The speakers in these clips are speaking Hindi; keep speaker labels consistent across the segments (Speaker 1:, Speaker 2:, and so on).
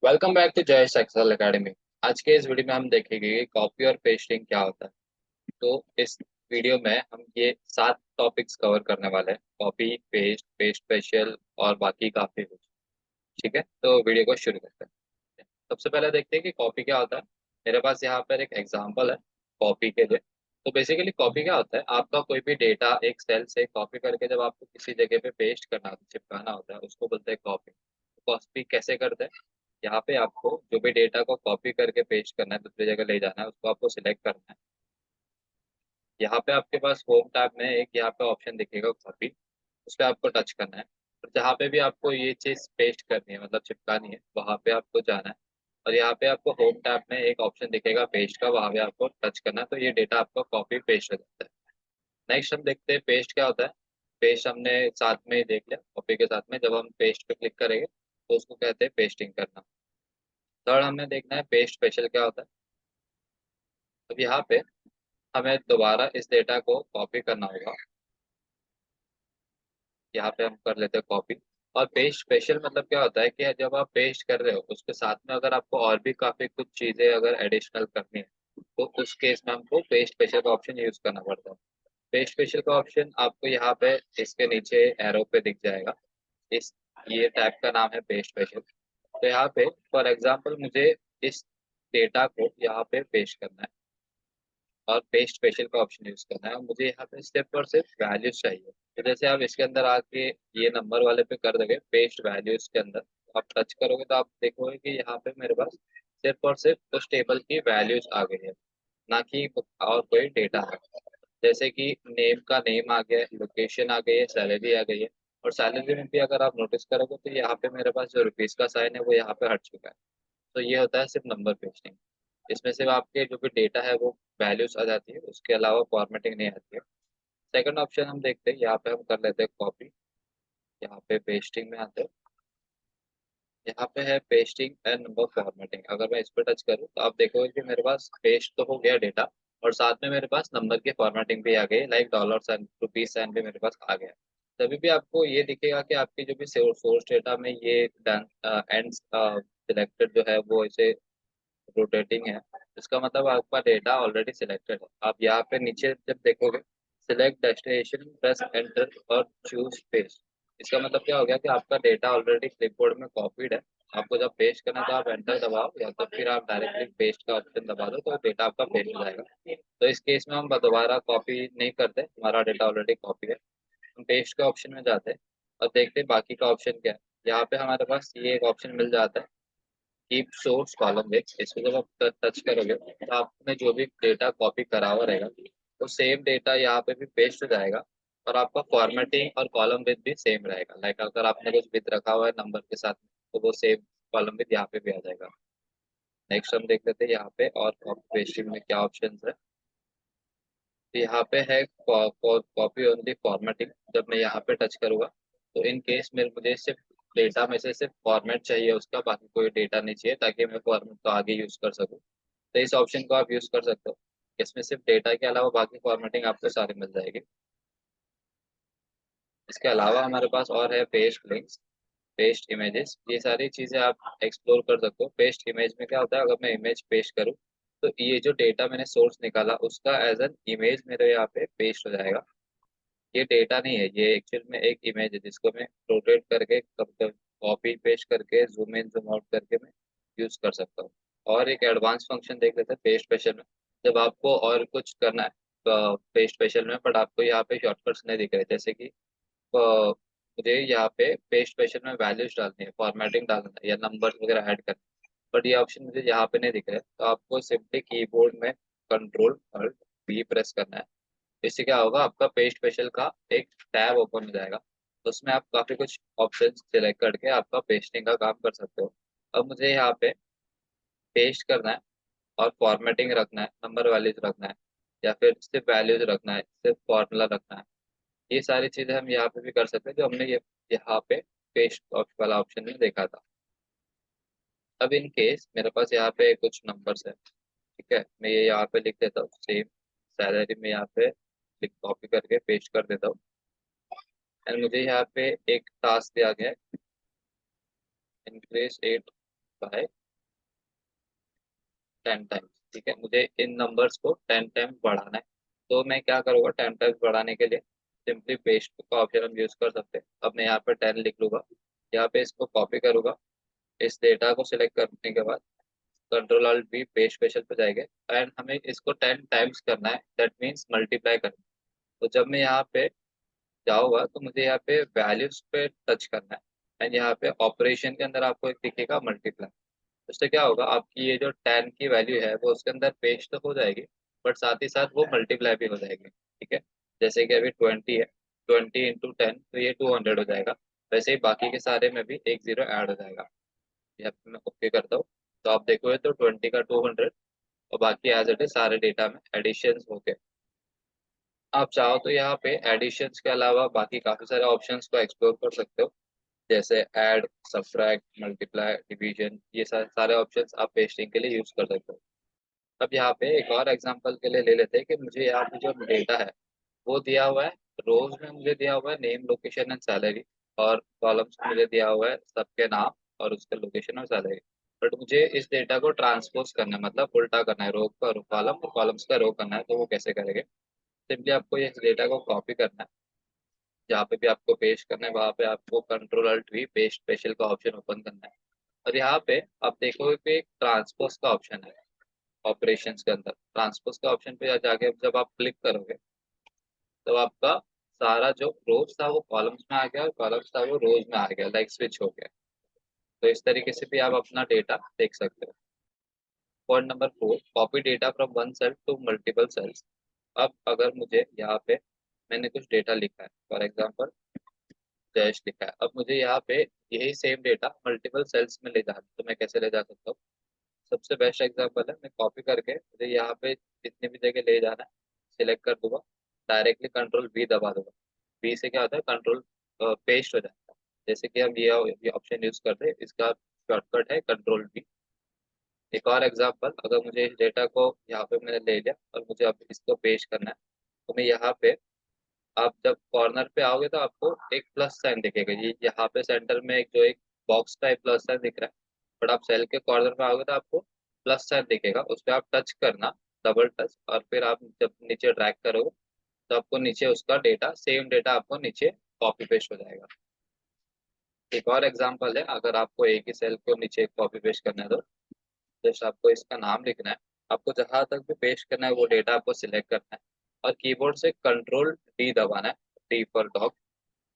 Speaker 1: वेलकम बैक टू जय एक्सेल एकेडमी। आज के इस वीडियो में हम देखेंगे कि कॉपी और पेस्टिंग क्या होता है। तो इस वीडियो में हम ये 7 टॉपिक्स कवर करने वाले हैं। कॉपी, पेस्ट, पेस्ट स्पेशल और बाकी काफी कुछ। ठीक है, तो वीडियो को शुरू करते हैं। सबसे पहले देखते हैं कि कॉपी क्या होता है। मेरे पास यहाँ पर एक एग्जांपल है कॉपी के लिए। तो बेसिकली कॉपी क्या होता है, आपका कोई भी डेटा एक सेल से कॉपी करके जब आपको किसी जगह पे पेस्ट करना होता है, चिपकाना होता है, उसको बोलते हैं कॉपी। कॉपी कैसे करते हैं, यहाँ पे आपको जो भी डेटा को कॉपी करके पेस्ट करना है, दूसरी जगह ले जाना है, उसको आपको सिलेक्ट करना है। यहाँ पे आपके पास होम टैब में एक यहाँ पे ऑप्शन दिखेगा कॉपी, उस पर आपको टच करना है। और जहाँ पे भी आपको ये चीज पेस्ट करनी है, मतलब चिपकानी है, वहां पे आपको जाना है। और यहाँ पे आपको होम टैब में एक ऑप्शन दिखेगा पेस्ट का, वहां पे आपको टच करना है, तो ये डेटा आपका कॉपी पेस्ट हो जाता है। नेक्स्ट हम देखते हैं पेस्ट क्या होता है। पेस्ट हमने साथ में ही देख लिया, कॉपी के साथ में जब हम पेस्ट पे क्लिक करेंगे तो उसको कहते हैं पेस्टिंग करना। थर्ड हमने देखना है पेस्ट स्पेशल क्या होता है। अब यहाँ पे हमें दोबारा इस डेटा को कॉपी करना होगा। यहाँ पे हम कर लेते हैं कॉपी। और पेस्ट स्पेशल मतलब क्या होता है कि जब आप पेस्ट कर रहे हो उसके साथ में अगर आपको और भी काफी कुछ चीजें अगर एडिशनल करनी है, तो उस केस में हमको पेस्ट स्पेशल का ऑप्शन यूज करना पड़ता है। पेस्ट स्पेशल का ऑप्शन आपको यहाँ पे इसके नीचे एरो पे दिख जाएगा। इस ये टैग का नाम है पेस्ट स्पेशल। तो यहाँ पे फॉर एग्जांपल मुझे इस डेटा को यहाँ पे पेस्ट करना है और पेस्ट स्पेशल का ऑप्शन यूज करना है, और मुझे यहाँ पे सिर्फ और सिर्फ वैल्यूज चाहिए। तो जैसे आप इसके अंदर आके ये नंबर वाले पे कर दोगे पेस्ट वैल्यूज के अंदर, आप टच करोगे तो आप देखोगे कि यहाँ पे मेरे पास सिर्फ और सिर्फ उस टेबल की वैल्यूज आ गई है, ना कि और कोई डेटा है। जैसे कि नेम का नेम आ गया है, लोकेशन आ गई है, सैलरी आ गई है। और सैलरी में भी अगर आप नोटिस करोगे तो यहाँ पे मेरे पास जो रुपीज का साइन है वो यहाँ पे हट चुका है। तो ये होता है सिर्फ नंबर पेस्टिंग। इसमें सिर्फ आपके जो भी डेटा है वो वैल्यूज आ जाती है, उसके अलावा फॉर्मेटिंग नहीं आती है। सेकंड ऑप्शन हम देखते हैं, यहाँ पे हम कर लेते हैं कॉपी। यहाँ पे पेस्टिंग में आते हैं। यहाँ पे है पेस्टिंग एंड नंबर फॉर्मेटिंग। अगर मैं इस पर टच करूँ तो आप देखोगे कि मेरे पास पेस्ट तो हो गया डेटा, और साथ में मेरे पास नंबर की फॉर्मेटिंग भी आ गई, like dollar sign, rupees sign भी मेरे पास आ गया। तभी भी आपको ये दिखेगा कि आपकी जो भी सोर्स डेटा में ये एंड सिलेक्टेड जो है वो इसे रोटेटिंग है। इसका मतलब आपका डेटा ऑलरेडी सिलेक्टेड है। आप यहाँ पे नीचे जब देखोगे सिलेक्ट डेस्टिनेशन, प्रेस एंटर और चूज पेस्ट। इसका मतलब क्या हो गया कि आपका डेटा ऑलरेडी क्लिपबोर्ड में कॉपीड है। आपको जब पेस्ट करना है तो आप एंटर दबाओ, या तो फिर आप डायरेक्टली पेस्ट का ऑप्शन दबा दो, तो डेटा आपका पेस्ट हो जाएगा। तो इस केस में हम दोबारा कॉपी नहीं करते, हमारा डेटा ऑलरेडी कॉपी है। हम पेस्ट का ऑप्शन में जाते हैं और देखते हैं बाकी का ऑप्शन क्या है। यहाँ पे हमारे पास ये एक ऑप्शन मिल जाता है, कीप सोर्स कॉलम विथ। इसको जब आप टच करोगे तो आपने जो भी डेटा कॉपी करा हुआ रहेगा तो सेम डेटा यहाँ पे भी पेस्ट हो जाएगा। और आपका फॉर्मेटिंग और कॉलम विथ भी सेम रहेगा। लाइक अगर आपने कुछ विथ रखा हुआ है नंबर के साथ में, तो वो सेम कॉलम विथ यहाँ पे भी आ जाएगा। नेक्स्ट हम देख लेते हैं यहाँ पे और कॉपी पेस्टिंग में क्या ऑप्शन है। तो यहाँ पे है कॉपी ओनली फॉर्मेटिंग। जब मैं यहाँ पे टच करूंगा तो इन केस मेरे मुझे सिर्फ डेटा में से सिर्फ फॉर्मेट चाहिए उसका, बाकी कोई डेटा नहीं चाहिए, ताकि मैं फॉर्मेट को आगे यूज कर सकूँ। तो इस ऑप्शन को आप यूज कर सकते हो। इसमें सिर्फ डेटा के अलावा बाकी फॉर्मेटिंग आपको सारी मिल जाएगी। इसके अलावा हमारे पास और है पेस्ट लिंक्स, पेस्ट इमेजेस। ये सारी चीजें आप एक्सप्लोर कर सकते हो। पेस्ट इमेज में क्या होता है, अगर मैं इमेज पेस्ट करूँ तो ये जो डेटा मैंने सोर्स निकाला उसका एज एन इमेज मेरे यहाँ पे पेस्ट हो जाएगा। ये डेटा नहीं है, ये एक्चुअल में एक इमेज है जिसको मैं रोटेट करके कॉपी पेस्ट करके जूम इन जूम आउट करके मैं यूज कर सकता हूँ। और एक एडवांस फंक्शन देख लेते हैं पेस्ट स्पेशल में। जब आपको और कुछ करना है पेस्ट स्पेशल में, बट आपको यहाँ पे शॉर्टकट्स नहीं दिख रहे, जैसे कि मुझे यहाँ पे पेस्ट स्पेशल में वैल्यूज डालनी है, फॉर्मेटिंग डालना है, या नंबर्स वगैरह ऐड करना है, बट ये ऑप्शन मुझे यहाँ पे नहीं दिख रहा है। तो आपको सिंपली कीबोर्ड में कंट्रोल और बी प्रेस करना है। इससे क्या होगा, आपका पेस्ट स्पेशल का एक टैब ओपन हो जाएगा। तो उसमें आप काफी कुछ ऑप्शन सिलेक्ट करके आपका पेस्टिंग का काम कर सकते हो। अब मुझे यहाँ पे पेस्ट करना है और फॉर्मेटिंग रखना है, नंबर वैल्यूज रखना है, या फिर सिर्फ वैल्यूज रखना है, सिर्फ फॉर्मूला रखना है। ये सारी चीजें हम यहाँ पे भी कर सकते हैं, जो हमने ये यहाँ पे पेस्ट वाला ऑप्शन में देखा था। अब इन केस मेरे पास यहाँ पे कुछ नंबर्स है, ठीक है, मैं ये यहाँ पे लिख देता हूँ सेम सैलरी में, यहाँ पे कॉपी करके पेस्ट कर देता हूँ। एंड मुझे यहाँ पे एक टास्क दिया गया है, इंक्रीज 8 बाय 10 टाइम्स। ठीक है, मुझे इन नंबर्स को 10 टाइम्स बढ़ाना है। तो मैं क्या करूँगा, 10 टाइम्स बढ़ाने के लिए सिंपली पेस्ट का ऑप्शन हम यूज कर सकते हैं। अब मैं यहाँ पे 10 लिख लूंगा, यहाँ पे इसको कॉपी करूंगा, इस डेटा को सिलेक्ट करने के बाद कंट्रोल ऑल्ट भी पेस्ट स्पेशल पे जाएंगे एंड हमें इसको 10 टाइम्स करना है, दैट मीन्स मल्टीप्लाई करना है। तो जब मैं यहाँ पे जाऊँगा तो मुझे यहाँ पे वैल्यूज पे टच करना है एंड यहाँ पे ऑपरेशन के अंदर आपको एक दिखेगा मल्टीप्लाई। उससे क्या होगा, आपकी ये जो 10 की वैल्यू है वो उसके अंदर पेस्ट तो हो जाएगी, बट साथ ही साथ वो मल्टीप्लाई भी हो जाएगी। ठीक है, जैसे कि अभी 20 है, 20 × 10 तो ये 200 हो जाएगा। वैसे ही बाकी के सारे में भी एक जीरो ऐड हो जाएगा। यहाँ पे मैं ओके करता हूँ, तो आप देखोगे तो 20 का 200 और बाकी एज इट इज सारे डेटा में एडिशन हो गए। आप चाहो तो यहाँ पे एडिशंस के अलावा बाकी काफी सारे ऑप्शंस को एक्सप्लोर कर सकते हो, जैसे ऐड, सब्ट्रैक्ट, मल्टीप्लाई, डिवीजन, ये सारे ऑप्शंस आप पेस्टिंग के लिए यूज कर सकते हो। अब यहाँ पे एक और एग्जांपल के लिए ले लेते हैं कि मुझे यहाँ पे जो डेटा है वो दिया हुआ है, रोज में मुझे दिया हुआ है नेम, लोकेशन एंड सैलरी, और कॉलम्स में मुझे दिया हुआ है सबके नाम और उसके लोकेशन और सैलरी। बट मुझे इस डेटा को ट्रांसपोज करना है, मतलब उल्टा करना है, रो का कॉलम और कॉलम्स का रो करना है। तो वो कैसे करेंगे, सिंपली आपको ये डेटा को कॉपी करना है, जहाँ पे भी आपको पेस्ट करना है वहाँ पे आपको control alt V paste special का ऑप्शन ओपन करना है। और यहाँ पे आप देखोगे कि एक ट्रांसपोज का ऑप्शन है ऑपरेशंस के अंदर। ट्रांसपोज के ऑप्शन पे जाके जब आप क्लिक करोगे तो आपका सारा जो रोज था वो कॉलम्स में आ गया और कॉलम्स था वो रोज में आ गया, लाइक स्विच हो गया। तो इस तरीके से भी आप अपना डेटा देख सकते हो। Point number 4, copy data from one cell to multiple cells. अब अगर मुझे यहाँ पे मैंने कुछ डेटा लिखा है, फॉर एग्जाम्पल जयेश लिखा है, अब मुझे यहाँ पे यही सेम डेटा मल्टीपल सेल्स में ले जाना है, तो मैं कैसे ले जा सकता हूँ। सबसे बेस्ट एग्जांपल है, मैं कॉपी करके मुझे यहाँ पे जितनी भी जगह ले जाना है सिलेक्ट कर दूंगा, डायरेक्टली कंट्रोल वी दबा दूंगा। वी से क्या होता है, कंट्रोल पेस्ट हो जाता है। जैसे कि हम ये ऑप्शन यूज करते हैं, इसका शॉर्टकट है कंट्रोल वी। एक और एग्जांपल, अगर मुझे इस डेटा को यहाँ पे मैंने ले लिया और मुझे अब इसको पेस्ट करना है, तो मैं यहाँ पे, आप जब कॉर्नर पे आओगे तो आपको एक प्लस साइन दिखेगा, ये यहाँ पे सेंटर में एक जो एक बॉक्स टाइप प्लस साइन दिख रहा है। बट आप सेल के कॉर्नर पे आओगे तो आपको प्लस साइन दिखेगा, उस पर आप टच करना, डबल टच, और फिर आप जब नीचे ड्रैग करोगे तो आपको नीचे उसका डेटा, सेम डेटा आपको नीचे कॉपी पेस्ट हो जाएगा। एक और एग्जांपल है, अगर आपको एक ही सेल को नीचे कॉपी पेस्ट करना है तो जस्ट आपको इसका नाम लिखना है, आपको जहां तक भी पेस्ट करना है वो डेटा आपको सिलेक्ट करना है और कीबोर्ड से कंट्रोल डी दबाना है, D for dog.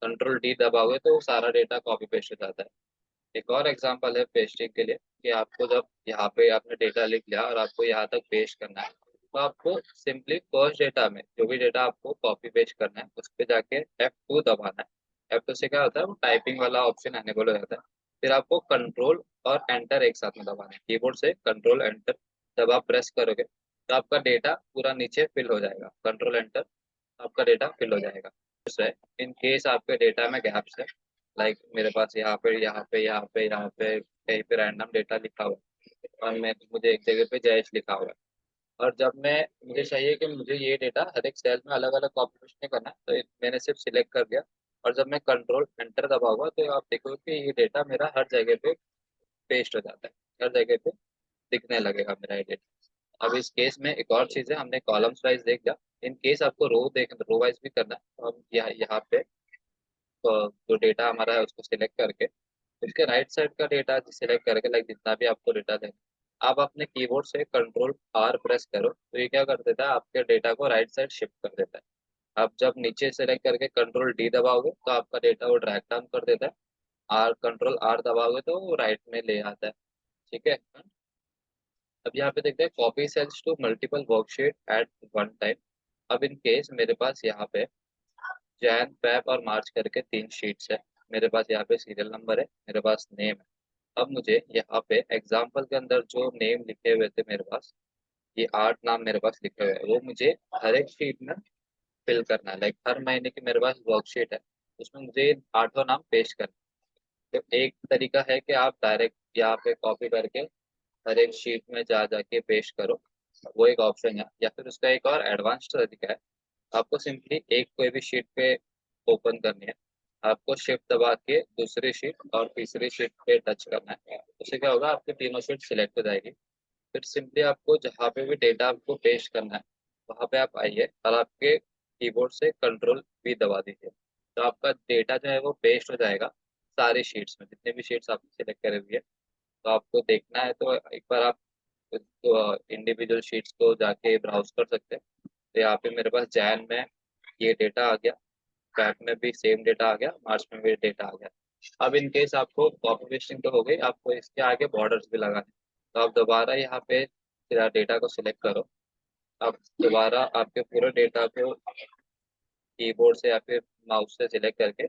Speaker 1: Control D दबाओगे तो वो सारा डेटा कॉपी पेस्ट हो जाता है। एक और एग्जांपल है पेस्टिंग के लिए, कि आपको जब यहाँ पे आपने डेटा लिख लिया और आपको यहाँ तक पेस्ट करना है, तो आपको सिंपली फर्स्ट डेटा में जो भी डेटा आपको कॉपी पेस्ट करना है उस पर जाके F2 दबाना है। F2 से क्या होता है, वो टाइपिंग वाला ऑप्शन एनेबल हो जाता है। फिर आपको कंट्रोल और एंटर एक साथ में दबाना है, कीबोर्ड से कंट्रोल एंटर जब आप प्रेस करोगे तो आपका डेटा पूरा नीचे फिल हो जाएगा, कंट्रोल एंटर, आपका डेटा फिल हो जाएगा। है, इन केस आपके डेटा में गैप्स है, लाइक मेरे पास यहाँ पे यहाँ पे यहाँ पे यहाँ पे कहीं पे रैंडम डेटा लिखा हुआ है और मैं मुझे एक जगह पे जयेश लिखा हुआ है, और जब मैं, मुझे चाहिए कि मुझे ये डेटा हर एक सेल में अलग अलग कॉपी पेस्ट नहीं करना है, तो मैंने सिर्फ सिलेक्ट कर दिया और जब मैं कंट्रोल एंटर दबाऊंगा तो आप देखोगे कि ये डेटा मेरा हर जगह पे पेस्ट हो जाता है, हर जगह पे दिखने लगेगा मेरा ये डेटा। अब इस केस में एक और चीज़ है, हमने कॉलम्स वाइज देख लिया, इन केस आपको रो वाइज भी करना है, तो हम यहाँ पे जो डेटा हमारा है उसको सिलेक्ट करके उसके राइट साइड का डेटा सिलेक्ट करके, लाइक जितना भी आपको डेटा देना, आप अपने कीबोर्ड से कंट्रोल आर प्रेस करो तो ये क्या कर देता है, आपके डेटा को राइट साइड शिफ्ट कर देता है। आप जब नीचे सेलेक्ट करके कंट्रोल डी दबाओगे तो आपका डेटा वो ड्रैग डाउन कर देता है, आर कंट्रोल आर दबाओगे तो वो राइट में ले आता है। ठीक है, अब यहाँ पे देखते हैं copy cells to multiple worksheet at one time. अब इन केस मेरे पास यहाँ पे जैन, फेब और मार्च करके 3 शीट्स है, मेरे पास यहाँ पे सीरियल नंबर है, मेरे पास नेम है। अब मुझे यहाँ पे एग्जाम्पल के अंदर जो नेम लिखे हुए थे मेरे पास, ये 8 नाम मेरे पास लिखे हुए हैं, वो मुझे हर एक शीट में फिल करना है। लाइक हर महीने की मेरे पास वर्कशीट है, उसमें मुझे 8 नाम पेस्ट करना है। तो एक तरीका है कि आप डायरेक्ट यहाँ पे कॉपी करके हर एक शीट में जा जाके पेस्ट करो, वो एक ऑप्शन है। या फिर उसका एक और एडवांस तरीका है, आपको सिंपली एक कोई भी शीट पे ओपन करनी है, आपको शिफ्ट दबा के दूसरी शीट और तीसरी शीट पे टच करना है। उससे क्या होगा, आपकी तीनों शीट सिलेक्ट हो जाएगी। फिर सिंपली आपको जहाँ पे भी डेटा आपको पेस्ट करना है वहाँ पे आप आइए और आपके कीबोर्ड से कंट्रोल भी दबा दीजिए। तो आपका डेटा जो है वो पेस्ट हो जाएगा सारी शीट्स में, जितने भी शीट्स आपने सिलेक्ट करे हुई है। तो आपको देखना है तो एक बार आप तो इंडिविजुअल शीट्स को जाके ब्राउज कर सकते हैं। तो यहाँ पे मेरे पास जैन में ये डेटा आ गया, फैब में भी सेम डेटा आ गया, मार्च में भी डेटा आ गया। अब इन केस आपको कॉपी पेस्टिंग तो हो गई, आपको इसके आगे बॉर्डर्स भी लगाने। तो आप दोबारा यहाँ पे डेटा को सिलेक्ट करो। आप दोबारा आपके पूरे डेटा को कीबोर्ड से या फिर माउस से सिलेक्ट करके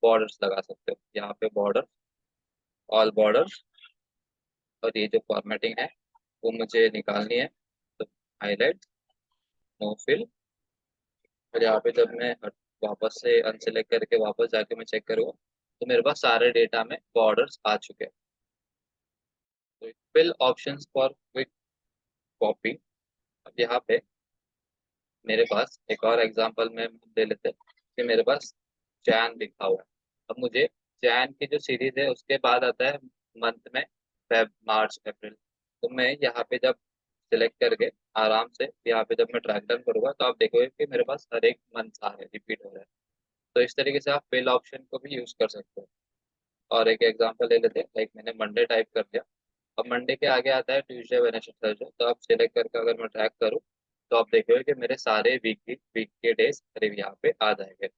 Speaker 1: बॉर्डर्स लगा सकते हो। यहाँ पे बॉर्डर, ऑल बॉर्डर्स, और ये जो फॉर्मेटिंग है वो मुझे निकालनी है। तो हाईलाइट, नो फिल, और यहाँ पे जब मैं वापस से अनसेलेक्ट करके वापस जाके मैं चेक करूँगा तो मेरे पास सारे डेटा में बॉर्डर्स आ चुके हैं। तो fill options for quick copy. अब यहाँ पे मेरे पास एक और एग्जांपल में ले लेते हैं कि मेरे पास जैन लिखा हुआ है। अब मुझे जैन की जो सीरीज है उसके बाद आता है मंथ में फेब, मार्च, अप्रैल। तो मैं यहाँ पे जब सिलेक्ट करके आराम से यहाँ पे जब मैं ड्रैग डाउन करूंगा तो आप देखोगे कि मेरे पास हर एक मंथ आ रहा है, रिपीट हो रहा है। तो इस तरीके से आप फिल ऑप्शन को भी यूज कर सकते हो। और एक एग्जांपल ले लेते हैं, लाइक मैंने मंडे टाइप कर दिया। अब मंडे के आगे आता है ट्यूसडे, वेडनेसडे, थर्सडे। तो आप सिलेक्ट करके अगर मैं ट्रैक करूँ तो आप देखोगे कि मेरे सारे वीक के डेज करीब यहाँ पे आ जाएंगे।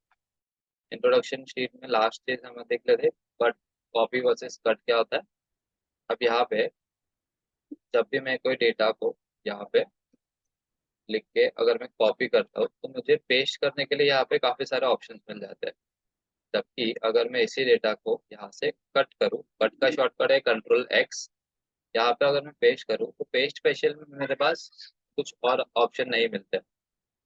Speaker 1: इंट्रोडक्शन शीट में लास्ट चीज हम देख लेते, बट कॉपी वर्सेस कट क्या होता है। अब यहाँ पे जब भी मैं कोई डेटा को यहाँ पे लिख के अगर मैं कॉपी करता हूँ तो मुझे पेस्ट करने के लिए यहाँ पे काफी सारे ऑप्शंस मिल जाते हैं। जबकि अगर मैं इसी डेटा को यहाँ से कट करूँ, कट का शॉर्टकट है कंट्रोल X। यहाँ पे अगर मैं पेस्ट करूँ तो पेस्ट स्पेशल में मेरे पास कुछ और ऑप्शन नहीं मिलते।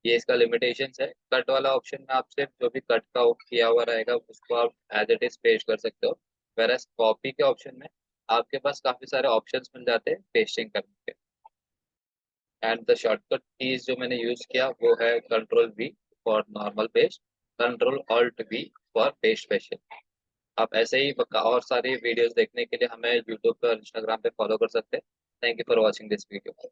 Speaker 1: ये इसका लिमिटेशन है। कट वाला ऑप्शन में आपसे जो भी कट का किया हुआ रहेगा उसको आप एज इट इज पेस्ट कर सकते हो। वेरएस कॉपी के ऑप्शन में आपके पास काफी सारे ऑप्शंस मिल जाते हैं पेस्टिंग करने के। एंड द शॉर्टकट कीज जो मैंने यूज किया वो है control V for normal paste, control Alt V for paste special. आप ऐसे ही और सारी वीडियोस देखने के लिए हमें यूट्यूब पर, इंस्टाग्राम पे फॉलो कर सकते हैं। Thank you for watching this video.